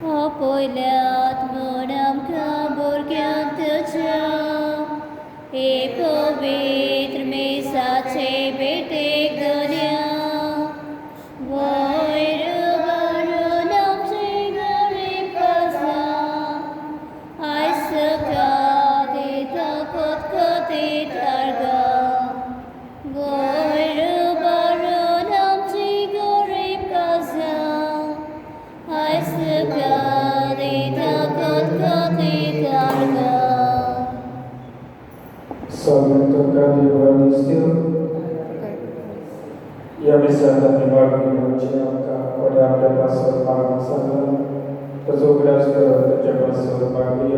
Opoilat monam kaburgyantya e pavitr में साचे बेटे गण्या वैर वरुणम से गरीब कसा ऐसका देता कथकते तारगा वैर वरुणम से गरीब कसा ऐसका देता कथकते तारगा. Saudara Dewan Istil yang bisa dibagi menyiapkan pada pasal bangsa tersudah terjadi pasal bagi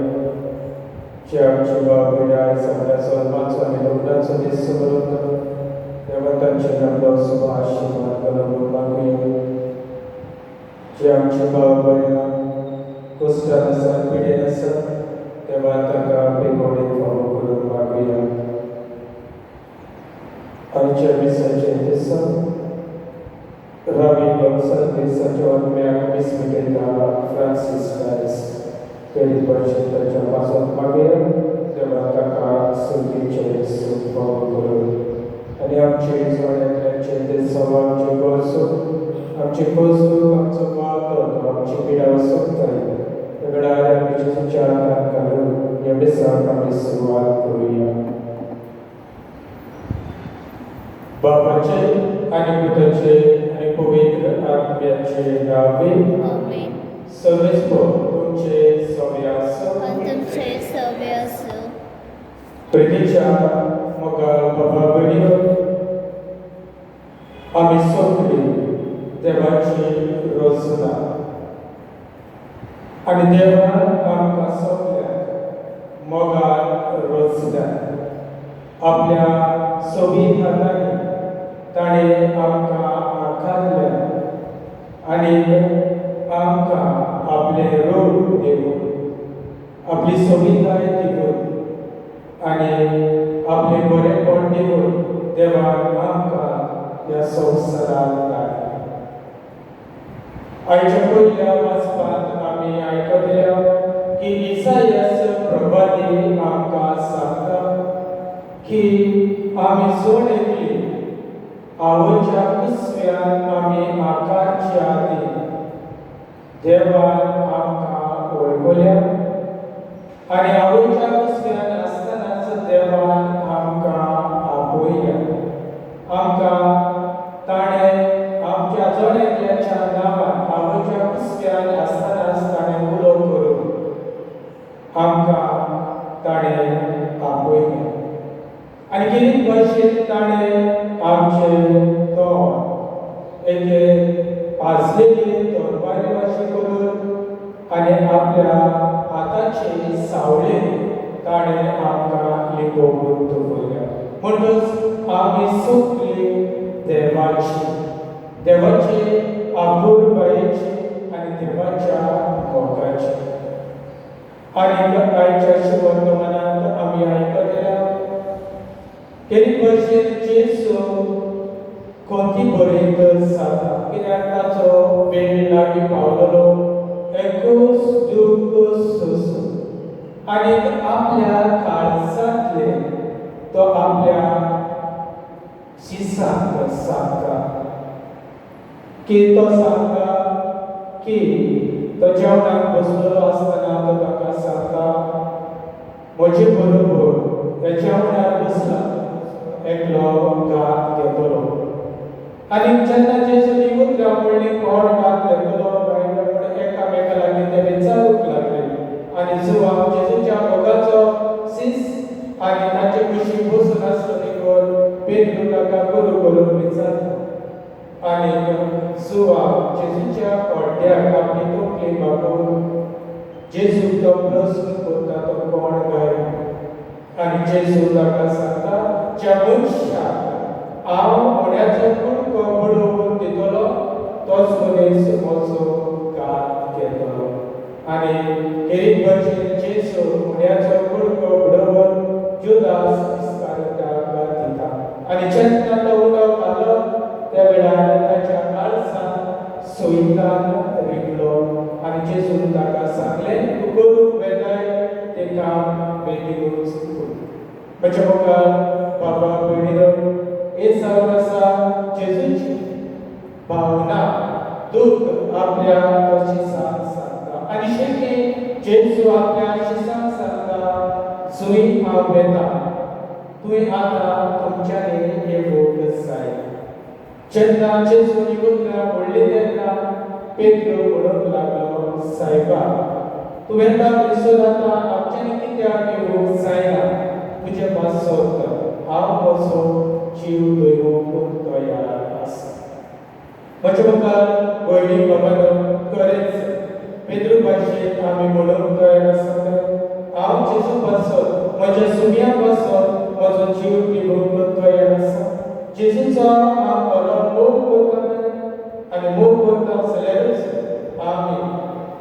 siap coba beda sampai selamat sampai dan sampai sebelum jabatan jenam dosa asyik dalam bagi siap coba beda kusta nasa beda nasa jabatan kami boleh follow bagi Anca bisa cerita Rabi bangsa bisa jawab yang bismillah Francis Paris dari bercerita jawab masuk magia dalam kakak suci cerita supaya guru. Ini amci soalnya cerita sawam ciposu, amci posu, amci waktu, amci pidasu tadi. Negara yang bicara kalau yang besar kami semua Korea. Bapace आणि पुत्राचे आणि पवित्र आत्म्याचे नावे Amen. सर्वस्व तुमचे सव्यास तुमचे सव्यास प्रीतीच्या मगा बाबा बहिणीनो आम्ही सोडली देवाची रोजना आणि देवान आमकां सोडल्या मगा रोजना आपल्या सोबीत हातांनी ताणे आमकां आकारल्या आनी आमकां आपले रूप दिवन आपली सोबिताय दिवन आनी आपले बरेपण दिवन देवान आमकां ह्या संवसारांत धाडलें. आयच्या पयल्या वाचपांत आमी आयकल्या की इसायास प्रवादी आमकां सांगता की आमी सोड येतली आवच्या कुसव्यान आमी आकारच्या आदी देवान आमकां वळखल्या आनी आवच्या कुसव्यान आसतनाच देवान आमकां आपयल्या. आमकां ताणें आमच्या जणेकल्याच्या नांवान आवच्या कुसव्यान आसतनाच ताणें उलो करून आमकां ताणें आपयल्या आनी कितें भाशेन ताणें आमचे तोंड एके पाजलेले तोरवारी वाशी करून आनी आपल्या हाताचे सावळे ताणें आमकां लिपोवन दवरल्या. म्हणटच आमी सगळी देवाची आपुरबायेची आनी देवाच्या मोगाची. आनी आयच्या वर्तमानांत आमी आयकल्या केरी भाशेन जेसू कोणती बरयत जाता कित्याक ताचो वेळ लागीं पावलेलो एकूच दूख सोंसूं आनी आपल्या काळजांतले तो आपल्या शिसांक सांगता की तो सांगता की तो जेवणाक बसलेलो आसतना तो ताका सांगता म्हजे बरोबर ह्या जेवणाक बसला एकलो गात घेतलो आनी जेन्ना जेजून येवन रावळी कोण गात घेतलो बायलां एकामेका लागीं ते विचारूंक लागले आनी जुवा जेजूच्या मोगाचो सीस आनी ताचे कुशी बसून आसलो देखून पेटू ताका करू करून विचारता आनी जुवा जेजूच्या कोड्याक आपली तोपली बापून जेजूक तो प्रस्न करता तो कोण गाय आनी जेजू ताका सांगता ज्या मनशाक हांव मोड्याचो कुडको बडोवन दितलो तोच मनीस म्हजो गात घेतलो. आनी हेरीत भाशेन जेजू मोड्याचो कुडको बडोवन जुदास इस्कारियोताक दिता आनी जेन्ना तो उदो घालो त्या वेळार ताच्या काळजांत सोयतान रिगलो आनी जेजून ताका सांगलें तूं करूंक वेताय तें काम बेगीनूच कर. म्हज्या मुखार बाबा भयणीरो हे सावन आसा जेजूची भावना दूख आपल्या शिसांक सांगता आनी शेवटी जेजू आपल्या शिसांक सांगता जुंय हांव वेता तुवें आतां तुमच्यांनी येवंक जाय. जेन्ना जेजू निवृत्तां म्हणली तेन्ना पेद्रो म्हणूंक लागलो सायबा तूं येता म्हणसर आतां आमच्यांनी कित्याक येवंक जायना. तुजे पासत हांव म्हजो जीव दिवंक तयार आसा. म्हज्या मुखार भयणी बाबानो खरेंच पेद्रू भाशेन आमी म्हणूंक तयार आसात हांव जेजू पासत म्हज्या सुमया पासत म्हजो जीव दिवंक तयार आसा. जेजूचो हांव खरो मोग करता आनी मोग करता जाल्यारूच आमी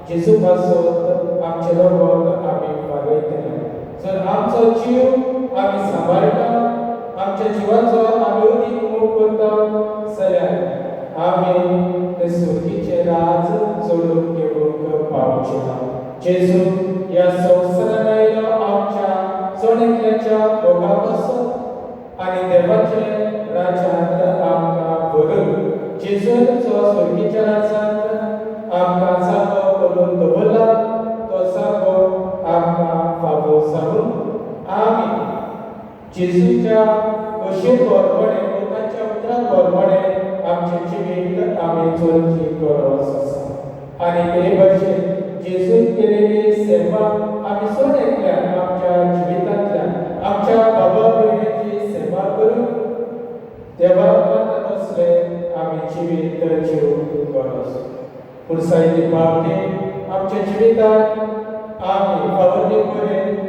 जेजू पासत आमचे रगत आमी वागयतले. जर आमचो जीव आमी सांबाळटा आमच्या जिवाचो आमी अदीक मोग करता जाल्यार आमी ते सुर्गीचे राज चडून घेवंक पावचे ना. जेजू ह्या संवसारान आयलो आमच्या चड भोगा पासत आनी देवाचे राज्यांत आमकां व्हरून जेजूचो सुर्गीच्या राज्यांत आमकां जागो करून दवरला. तो जागो आमकां फावो जावन आमी जेजूच्या अशे बरपणे लोकांच्या उतरा बरपणे आमचे जिवीत आमी चलची गरज आसा. आनी ते भाशेन जेजून केलेली सेवा आमी चड एकल्यान आमच्या जिवितांतल्यान आमच्या बाबा भयणीची सेवा करून देवा मानत असले आमी जिवीत जिवंक गरज. पूण सायती पावटी आमच्या जिवितांत आमी फावोरली करून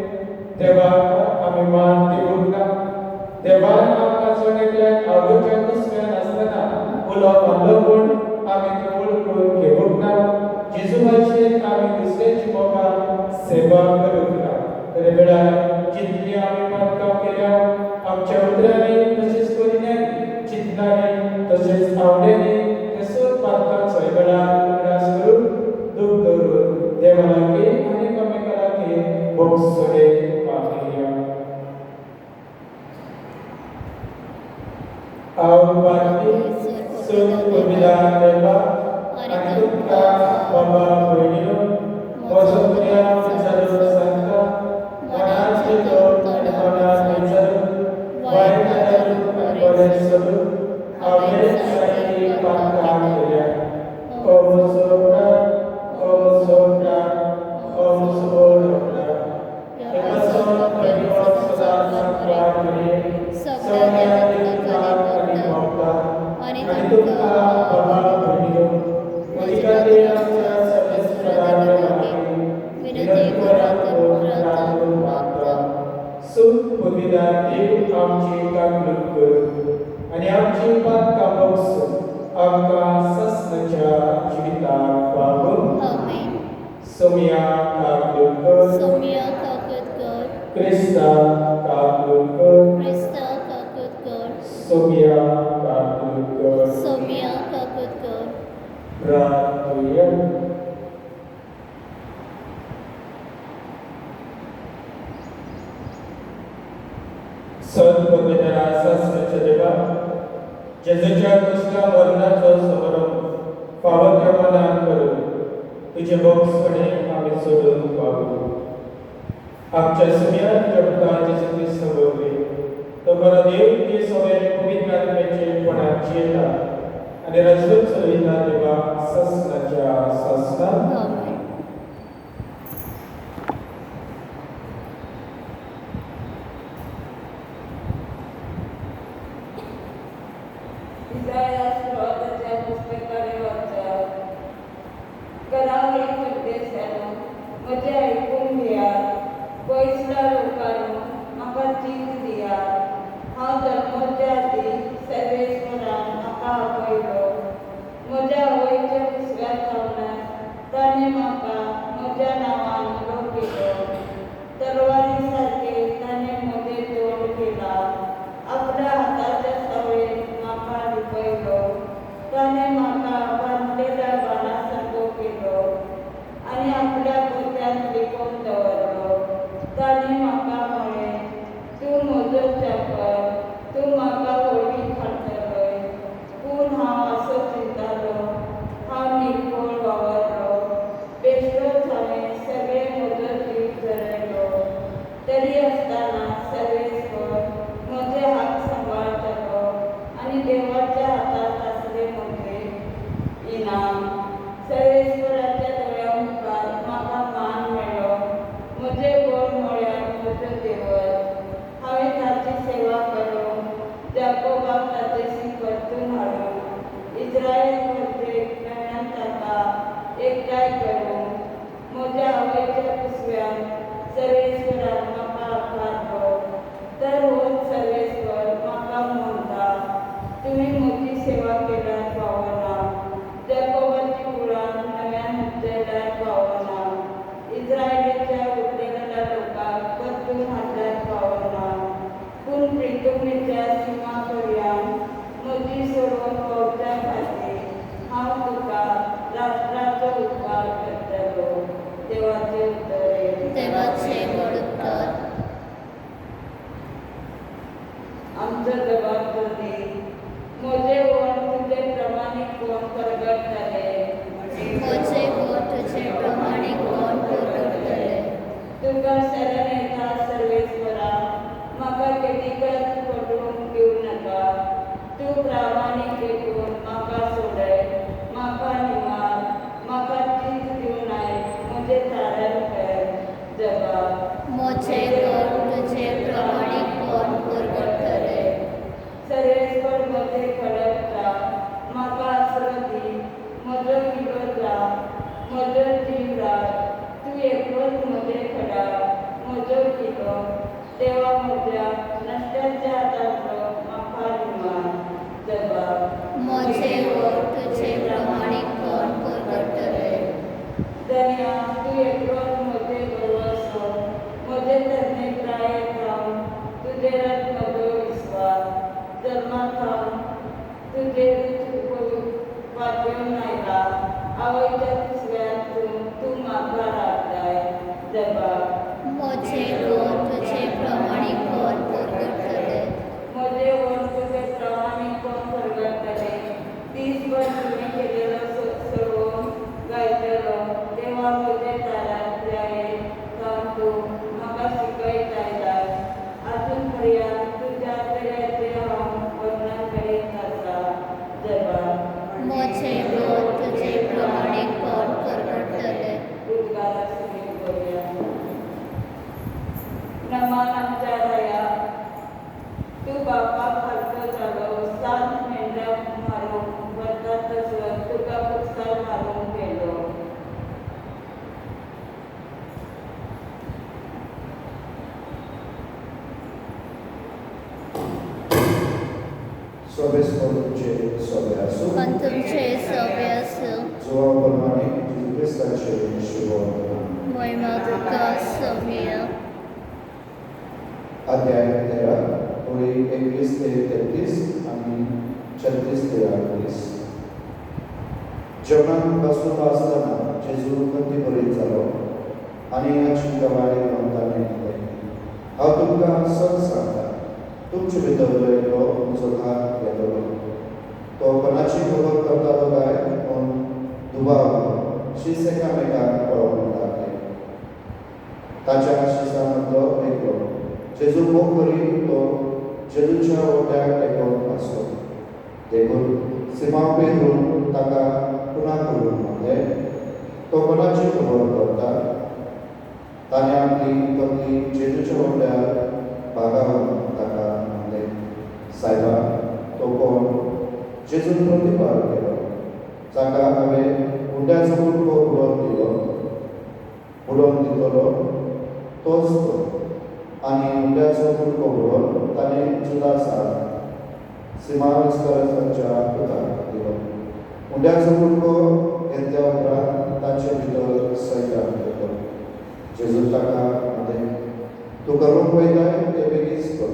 देवाक आमी मान दिवंक ना. देवान आमकां चड एकल्यान आवडच्या कुसक्यान आसतना उलोवप मारलो म्हूण आमी तें वळखून घेवंक ना. जेजू भाशेन आमी दुसऱ्याची मोगान सेवा करूंक ना. तरी वेळार जितली आमी बांदकाम केल्या आमच्या उतरांनी तशेंच करिन्यांनी चिंतनांनी तशेंच आवड्यांनी तें सगळें बांदकाम सयवेळार उगडास करून दूख धरून देवा लागीं आनी एकामेका लागीं भोगसरे मागया. हांव बांदी सून पवित्रान देवा आनी तुमकां बाबा भयणीनो म्हजो प्रिया विचारून सांगता मनांतली दोन आनी मनांत विचारून वायट जाल्यार बरें सोडून हांवें जायतीं पातकां केल्या. ओ म्हजो प्राण ओ म्हजो प्राण ओ म्हजो प्राण देवाचो परिवार सदांच सांबाळ करी सगळ्यांक दिवपाक आनी भोगता आनी तुमकां बाबा भयणीनो म्हजी खातीर आमच्या सर्वेस्पराचे लागीं विनंती करात प्रार्थना मागता. सून पवित्रान देव आमची काकूट कर आनी आमची पातकां भोगसून आमकां ससनाच्या जिविताक वागून आमेन. सोम्या काकूट कर सौम्या काकूट कर. क्रिस्ता काकूट कर क्रिस्ता काकूट कर. सोम्या काकूट कर. सौम्या काकूट कर. प्रार्थया. सद्पवित्र ससनाच्या देवा जेजूच्या कृष्ण मरणाचो समारंभ फावो त्या मनान करून तुजे भोगसणे आमी सोडून वागूं. आमच्या सगळ्या जगता जेजू क्रिस्त वरवीं तो बरो देव तुजे सगळे पवित्र आत्म्याचे पणान जियेता आनी रजत चलयता देवा ससनाच्या ससनान. आमेन. इसायाच्या पुस्तकाने वाचा. करावळी परदेशानो म्हजें आयकून घेयात. पयसल्या लोकांनो म्हाका चीज दियात. हांव जल्माच्या आदीं सर्वेस्परान म्हाका आपयलो. म्हज्या आवयच्या कुसव्या सावनार ताणें म्हाका म्हज्या नांवान उलो केलो. तरवारी सारके ताणें म्हजें तोंड केलां. आपल्या हाताच्या सवयेन म्हाका लिपयलो. ताणें म्हाका बांदलेल्या बाणा सारको केलो. आपल्या पोत्यांत लिपोवन दवरलो. ताणें म्हाका म्हळें, तूं म्हजो चाकर, तूं म्हाका व्हडली हाडटलय. पूण हांव असो चिंतालो, हांव निरखोल वावरलो, बेश्टोच हांवें सगळें म्हजो जीव जरयलो. तरी आसतना सर्वेस्वर म्हजे हात सांबाळटलो आनी देवाच्या हातांत आसलें म्हजें इनाम. सर्वेस्वराच्या दोळ्या मुखार म्हाका मान मेळ्ळो. म्हजें बळ म्हळ्यार म्हजो देवच. हांवें ताची सेवा करूं, जाकोबाक ताचेशी परतून हाडूं, इस्रायल परदेक नव्यान ताका एकठांय करूं. म्हज्या आवयच्या कुसव्यान सर्वेस्वरान म्हाका आकारलो. तर होच सर्वेस्वर म्हाका म्हणटा, तुमी म्हजी सेवा केल्यार पावना, जाकोबाची कुळान नव्यान उज्जयल्यार पावना, इस्रायलीच्या उरलेल्या लोकांक परतून हाडल्यार पावना. पूण प्रितुमेच्या सिमा पर्यान म्हजी सोडवण पावच्या खातीर हांव तुका राष्ट्राचो उद्धार करतलो. देवाचे उतर. देवाचे गोड उत्तर. आमचो जबाब जोडी. म्हजे वण तुजे प्रमाणीक कोण परगडटले. म्हजे बोट तुजे प्रमाणीक कोण परगडटले. तुका शरण येता सर्वेस्वरा, म्हाका केदीकच पटवून घेवं नाका. तूं प्रामाणीक देखून म्हाका सोडय, म्हाका निमार, म्हाका चीज दिवं नाय, म्हजे थारायन कर. जबाब. म्हजे बोट तुजे प्रमाणीक कोण परगडटले. सर्वेस्वर म्हजे खडक जा, म्हाका आसरो दी, म्हजो किलो जा, म्हजो जीव राख. तूं एकलोच म्हजे खडा, म्हजो किलो. देवा म्हज्या नश्ट्याच्या हातांतलो म्हाका निमार. जबाब. म्हजे बोट तुजे प्रमाणीक कोण परगडटले. दर्या, तूं एकलोच म्हजे भरवंसो, म्हजे तरणे प्रायेक रावन तुजेरच म्हजो विस्वास. जल्माक हांव तुजेर वाजोवन आयला, आवयच्या कुसव्यांतून तूं म्हाका राखताय. जबाब. म्हजे बोट तुजे प्रमाणीक कोण परगडटले. म्हजे वण तुजे प्रमाणीक कोण परगडटले. दीसभर तुवें केलेलो सोडून गायतलो. देवा, म्हजे दारांतल्या येवन तूं म्हाका शिकयत आयलाय. आजून पर्यंत तुज्या दर्याचें हांव वर्णन करीत आसा. जबाब. म्हजे बोट तुजे प्रमाणीक कोण परगडटले. उद्गाराक सुरू करूया. नमान आमच्या राया, तूं बापाक हाडटो जालो, 7 मेंढरां मारूंक वता तसोच तुका पुरसार मारूंक गेलो. Sobieskorucie sobie asu, पण तुमचे सव्य आसूं. złamanie wystarczy siłowna. महिमा तुका सव्य. अध्याय 13, ओळी 21 ते 33 आणि 36 ते 38. जेवणात बसलो असताना जेजू कधी बरी जालो आणि याची गवाही म्हणताना हांव तुमकां सत सांगता, तुमचे भितर येयलो म्हजो हात घेतलो. तो कोणाची खबर करतालो काय पूण दुबाव शीस एकामेकांक पळोवन लागले. ताच्या शिसामदलो एकलो जेजू मोग करी तो जेजूच्या ओट्याक टेकोवन आसलो. देखून सिमाव पेरून ताका पुना करून म्हणलें, तो कोणाची खबर करता. ताणें आपली तकली जेजूच्या ओट्यार बागावन ताका म्हणलें, सायबा, तो कोण? जेजून प्रतिपाद केलो, जाका हांवें हुंड्याचो कुडको बुडोवन दितलो तोच तो. आनी हुंड्याचो कुडको बुडोवन ताणें जुदासाक सिमोन इस्करियोताच्या पुताक दिलो. हुंड्याचो कुडको घेतल्या उपरांत ताचे भितर सैतान येलो. जेजू ताका म्हणलें, तूं करूंक वयताय तें बेगीच कर.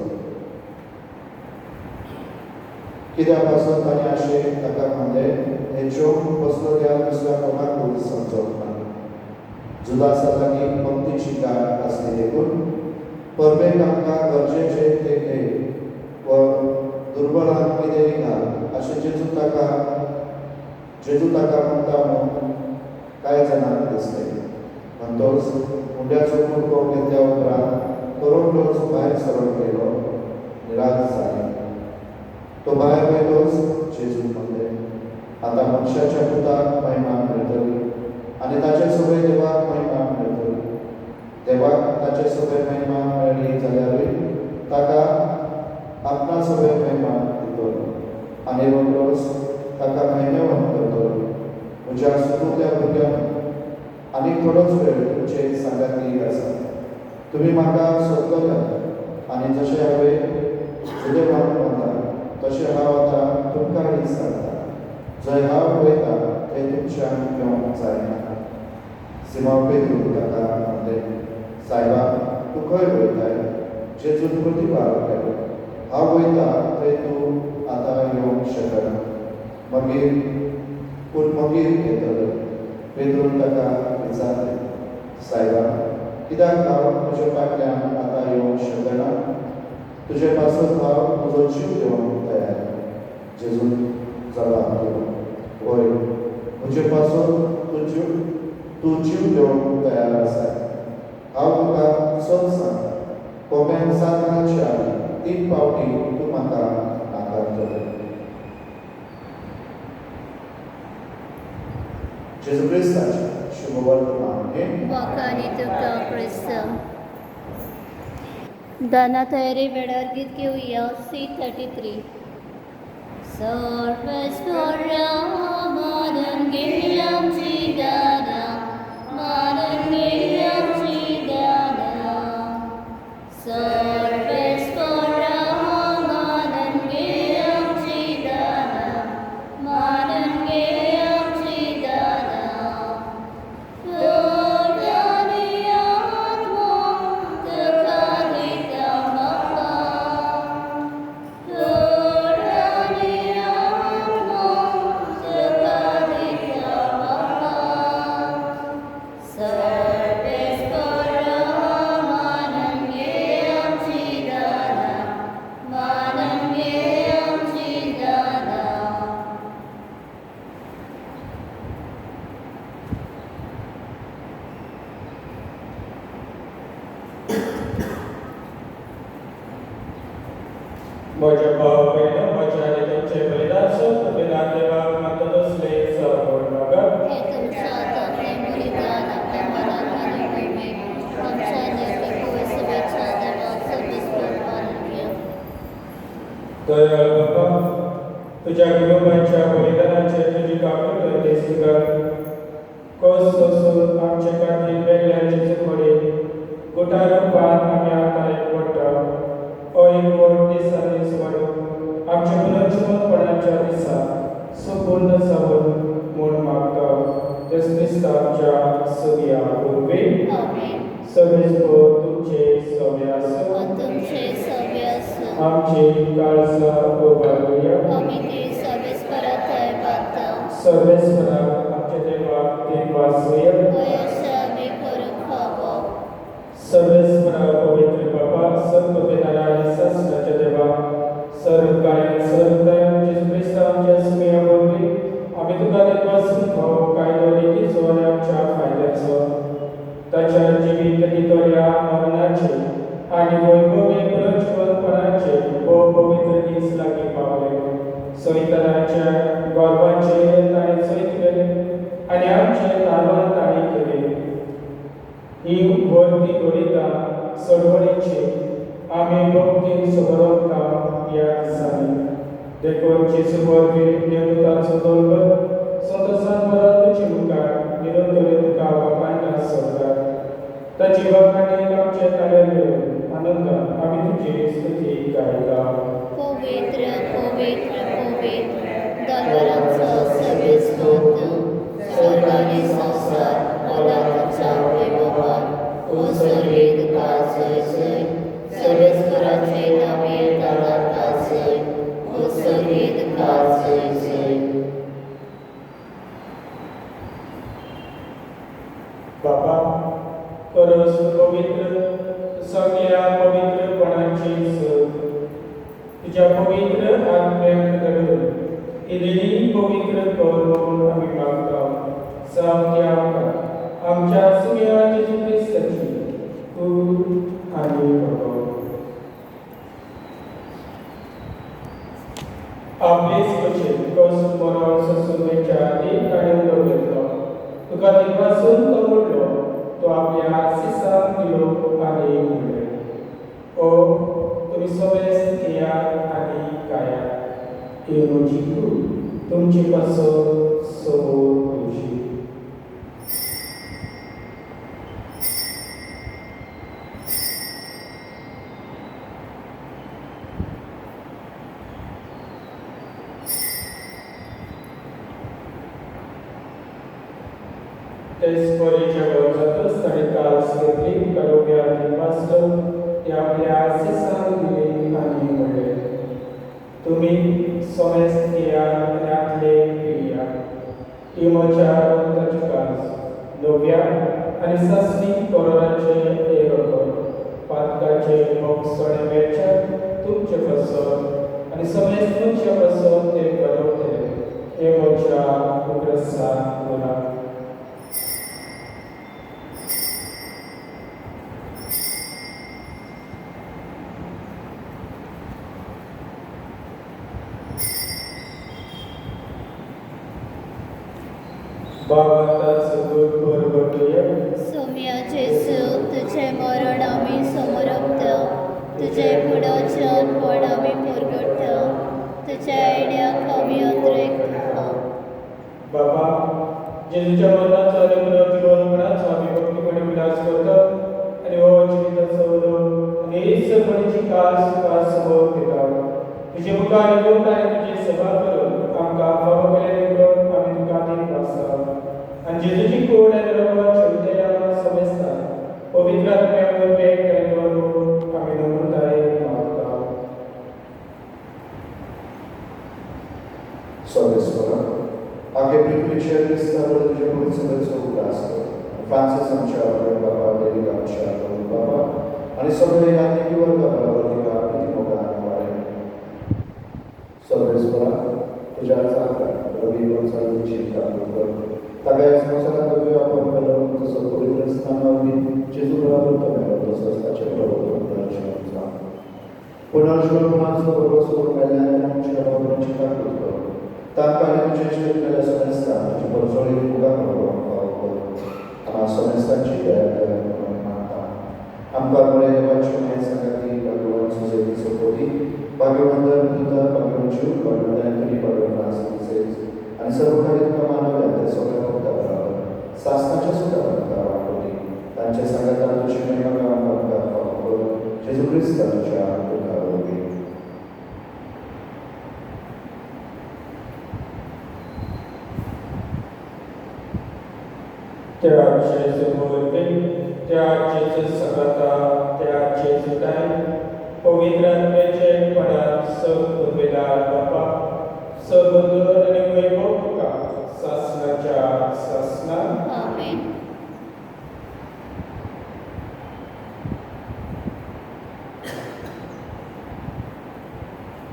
कित्याक पासून ताणें अशें ताका म्हणलें, हें जेवण कसलो त्या दुसऱ्या कोणाकूच समजोंक ना. जुदासा लागीं पंक्तीची गाठ आसली देखून परबेक आमकां गरजेचे ते घे व दुर्बलांक कितेंय घाल अशें जेजू ताका म्हणटा म्हूण कांय जाणांक दिसलें. म्हणटोच हुंड्याचो कुडको घेतल्या उपरांत कोरोंटोस भायर सरून गेलो, निराश जालें. तो भायर वयतोच जेजून म्हणलें, आतां मनशाच्या पुताक महिमा मेळटली आनी ताचे सगळे देवाक महिमा मेळटली. देवाक ताचे सगळे महिमा मेळ्ळी जाल्यारूय ताका आपणा सगळे महिमा दितलो आनी रोखडोच ताका महिमेवंत करतलो. म्हज्या सुटुल्या भुरग्यांक आनी थोडोच वेळ तुमचे सांगाती आसा. तुमी म्हाका सोदतले आनी जशें हांवें फुडें मारून वता तशें हांव आतां तुमकांय सांगता. जंय हांव वयता थंय तुमच्यांक येवंक जायना. सिमोन पेद्रू ताका म्हणलें, सायबा तूं खंय वयताय? जेजून प्रतिबाद केलो, हांव वयता थंय तूं आतां येवंक शकना. पूण मागीर येतलो. पेद्रून ताका विचारलें, सायबा कित्याक हांव तुजे फाटल्यान आतां येवंक शकना? तुजे पासून हांव तुजो जीव दिवंक तयार. जेजून जबाब दिलो, वय, म्हजे पासून तूं जीव दिवंक तयार आसा. हांव तुका सत सांगता, कोंब्यान सातांच्या 3 फावटी तूं म्हाका नाकारतलें. जेजू क्रिस्ताचें शुभ वर्तमान हे वखाणी तुका क्रिस्त. दाना तयारी वेळार गीत घेवया C33. सर्वेस्वरा मानून घे आमची दाना, मानून घे आमची दाना. सर्वेस्वरा मानून घे आमची दाना, मानून घे आमची दाना. तुझ्यानी आत्मा तुका दिता म्हाका, तुझ्यानी आत्मा तुका दिता म्हाका. सर्वेस्वरा मानून घे आमची दाना, मानून घे आमची दाना. म्हज्या भाव भयण म्हज्या आनी तुमचे बलिदान सोप बलिदान देवाक मागता तसले सगळ नगर. हे तुमच्या हातांतले बलिदान आपल्या मनात घालून उबे आमच्या नेते पवित्रतेच्या देवाक सर्वेस्वर मानून घे. दयाळ बाबा, तुझ्या विरोबाच्या बलिदानाचे तुजी काकूट करते स्वीकार. कस सोसून आमचे खातीर वेगळ्याचे चुकवडे गुटार रूपान आमी आतां एकवटा. हो एकवट दिसांनी वाडून आमच्या पुनर्जीवनपणाच्या दिसा संपूर्ण जावन म्हूण मागता. तेच क्रिस्तांच्या सगळ्या उर्बे आमेन. सर्वेस्पर तुमचे सव्य आसूं. तुमचे सव्य आसूं. आमची काळजा उबारूया. आमी ती सर्वेस्परात बांदता. सर्वेस्पराक आमच्या देवाक ते वासूया. अशें आमी करूंक हवो. सर्वेस्परा पवित्र बाबा, सर्व वेदाला आनी शास्त्राच्या देवा, सर्व काळ्या सर्व दयान जेजू क्रिस्त आमच्या सुमया वरवीं आमी तुका देवासून हो कायदो लेखीचो आनी आमच्या फायद्याचो ताच्या जिवीत दितोल्या मरणाचे आनी वैभवी पुनर्जीवनपणाचे हो पवित्र दीस लागीं पावले. सैतानाच्या गर्वाचे ताणें सैत केले आनी आमचे तारण ताणें केले. ही वर्ती घडीता सडवडीची आमी भक्तीन सुबरोवंक या दिसांनी देखून जेजू वरवीं देवदूतांचो दोलबर संतोशान परत तुजे मुखार निरंतर तुका वखाणा सोदतात. ताची वखाणी आमचे ताळे घेवन आनंदान आमी तुजी स्तुती गायता. पवित्र पवित्र पवित्र दलवरांचो सर्वेस्वर तूं, स्वर्ग आनी संवसार मोला तुमच्या वैभवान उसळीत काजय जय. सर्वेस्वराचे नावे ताला काजय, उसळीत काजय जय. बाबा, परस पवित्र सगळ्या पवित्रपणाची सत तुझ्या पवित्र आत्म्यात घडून इलेली पवित्र कर म्हणून आम्ही मागता सामक्या आमच्या सगळ्या जेजू ख्रिस्ताची तू आणि भगव आपलेच वचन कस मरण ससुमेच्या एक आणि उडो घेतलो तुका दिवासून तो म्हणलो तो आपल्या आशिसांत दिलो आणि म्हणले ओ तुम्ही सगळे या आणि काया येऊन जिंकू तुमची पासून समोर तुझी तेच परीच्या गरजातच ताणे कास घेतली करोग्या दिवासलो ते आपल्या आशिसांत दिले आणि म्हणले तुम्ही समस्यातले पिया इमोच्या रक्ताची कास नव्या आणि ससनी कोरोनाचे एक पातकाचे मोक्षणेच्या तुमचे कसं आणि समस्यांच्या कसं ते करवते इमोच्या उग्रसात बोला सौम्य जेसू तुझे मरण आम्ही समोरपता तुझे पुढाच्यान पण आम्ही परगडता तुझ्या येण्याक आम्ही अंतरेकता बाबा जेजूच्या मरणाचा आणि पुनरुज्जीवनाचा आम्ही भक्तीपणे विलास करतो आणि हो जिविताचा वरो आणि ईश्वरपणीची काल सुखार समोर घेता तुझे मुखार येऊन आणि तुझी सेवा करून आमकां फावो केलेले करून आम्ही तुका दीन वाचता आणि जेजूची कोड आणि रगत शेवटे आम्हाला समजता पवित्र आत्म्यावर भेट करून आम्ही नम्रताये मागता सर्वेश्वरा आगे पृथ्वीचे क्रिस्तावर तुझ्या पवित्र उल्हास फ्रान्सिस आमच्या बाबा डेव्हिड आमच्या बाबा आणि सगळे यात्री वर्गाबरोबर तिका प्रतिमोगान वाढे सर्वेश्वरा तुझ्या चांगला रवी वंशाची चिंता कर ताब्यात संसारात आपण करून तसं पवित्र स्थानावरील जेजू बरोबर कमेलो तसंच त्याचे बरोबर दर्शनाचा पुनर्जीवनाचं बरोबर सोडून गेल्याने आमच्या बरोबर चिंता करतो तात्कालिक तुझे शिकलेल्या समस्या तुझी बरोबर मुगा बरोबर आम्हा समस्यांची तयार मानता आमकां बरे देवाची माय सांगाती भगवान सुजेती सोपोती भाग्यवंतर भूत भाग्यवंचू भाग्यवंतांनी भगवान आणि सर्व काही तुका मानवल्या त्या सगळ्या भक्ताबरोबर शासनाच्या सुद्धा भक्ता वापरली त्यांच्या संगतात तुझी महिमा काम जेजू ख्रिस्ताच्या दुःखावरवी त्याचे समोरते त्याचे सगळता त्याचे सुदाय पवित्र आत्म्याचे पणात सर्ववेदार बापा सर्वदूर आणि वैभव तुका शासनाच्या शासना आमेन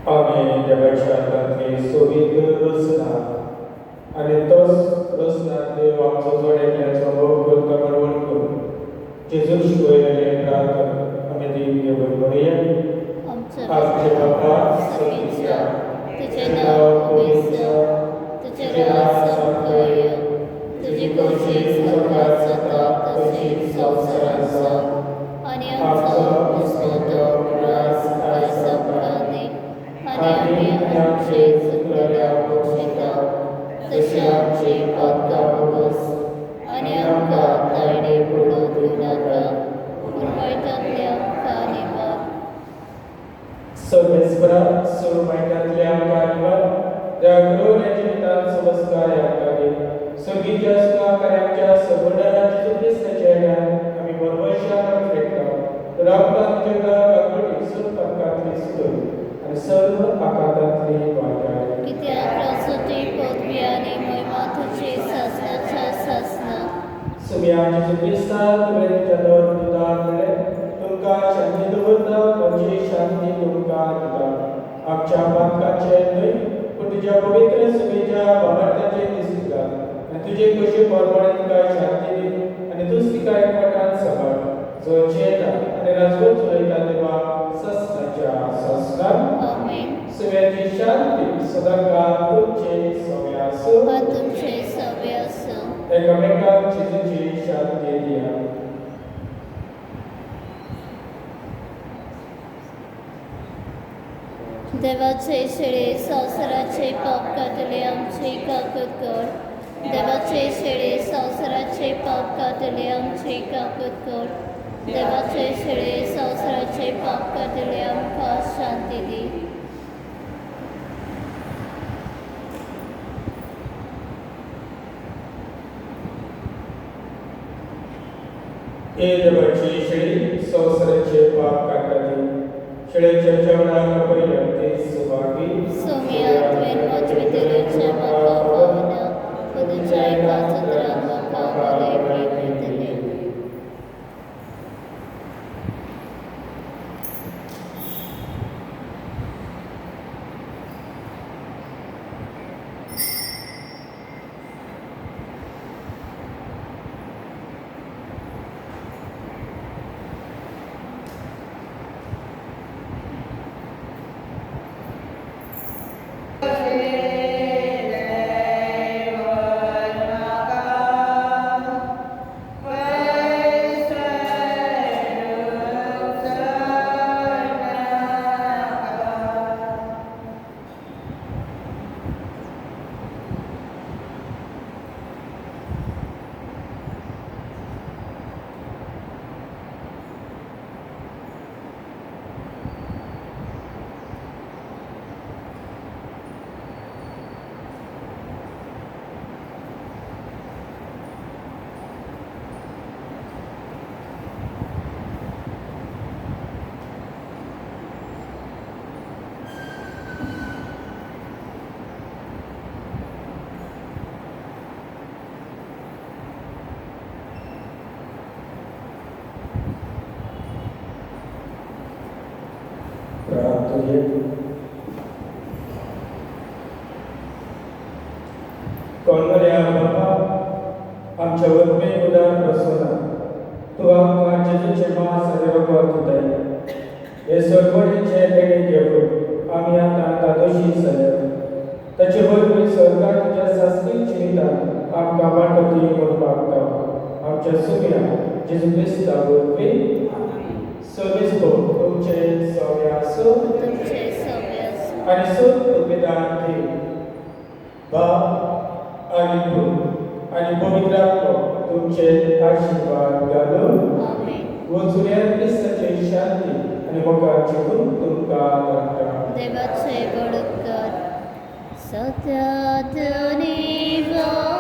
आम्ही देवाच्या हातातली सोबीत रचना आणि तोच रचनात देव आमचो जोड्यातल्याचो भोग करता बरोबर करून जेजू शिकवलेले प्रार्थना आम्ही दिव्य बरोबरूया आमचे बाबा स्वर्गीय तुझे नाव पवित्र तुझे राज संपय तुझी कोशिश स्वर्गात जाता तशीच संवसारात जा आणि आमचो मुसतो राज आयसा पडादे आणि आम्ही आमचे चुकलेल्या पोषिता तशी आमची पातका बोगस आणि आमकां तायडे पडून दिवं नाका पूण वायटांतल्या आमकां निवार सर्वेश्वरा सर्व मायटांतल्या आमकां त्या करोनाच्या जिवितांत समस्कार याकागे सगळीच्या सुखाकार्यांच्या सगुणाच्या जुपिस्ताच्या आम्ही बरोबरशान फेकता रामकांत जगा काकडी सर्व पाकातली सुदय आणि सर्व आकारातली वाटाय कित्याक प्रसूती पदवी आनी महिमा तुजी शासनाच्या शासना सुम्या जेजू क्रिस्तान तुवें तुज्या दोन पुताक दिलें तुमकां शांती दवरता म्हजी शांती तुमकां दिता आमच्या पातकाचे न्हय पूण तुज्या पवित्र सुमेच्या बाबार्थाचे दिसून घाल आनी तुजे कशे परमणे तुका शांती दी आनी तूंच तिका एकवटान सांबाळ जो चेता आनी राजवट चलयता तेव्हा सस्नाच्या सस्कार आमेन. सुम्याची शांती सदांकाळ तुमचे सगळे आसूं वा तुमचे सवे असो. एकामेकाक जेजूची शांती दिया. देवाचे शेळे संवसाराचे पाप कातले आमचे काकूत कर. देवाचे शेळे संवसाराचे पाप कातले आमचे काकूत कर. देवाचे शेळे संवसाराचे पाप कातले आमकां शांती दी. हे देवाची शेळी संवसाराचे पाप काढली शेळेच्या जेवणाक पयलें ते सुभागी सोम्या तुवें मोजवितलेचे म्हाका पावना पूण तुज्या एका सुत्रान म्हाका बरें प्रेम दितलें. कोणल्या बाबा आमच्या वरमेक उदार प्रसन्न तूं आमकां जेजूचे महासर्वोपकार दिताय हे सरपणीचे देणे घेवन आमी आतां दोशी जाल्या ताचे वरवीं सरकार तुज्या सासरीक चिरितान आमकां वांटोती करपाक दाव आमच्या सुम्या जेजू क्रिस्ता वरवीं सविस्को तुमचे सवे आसूं तुमचे सवे असो. आनी सूत उमेदान घे बाप आनी पूत आनी पवित्र आत्मो तुमचे आशिर्वाद घालून आमेन. वचुल्यार क्रिस्ताचे शांती आनी मोगान जिवून तुमकां धाडटा. देवाचे बडकर सत्यात निवा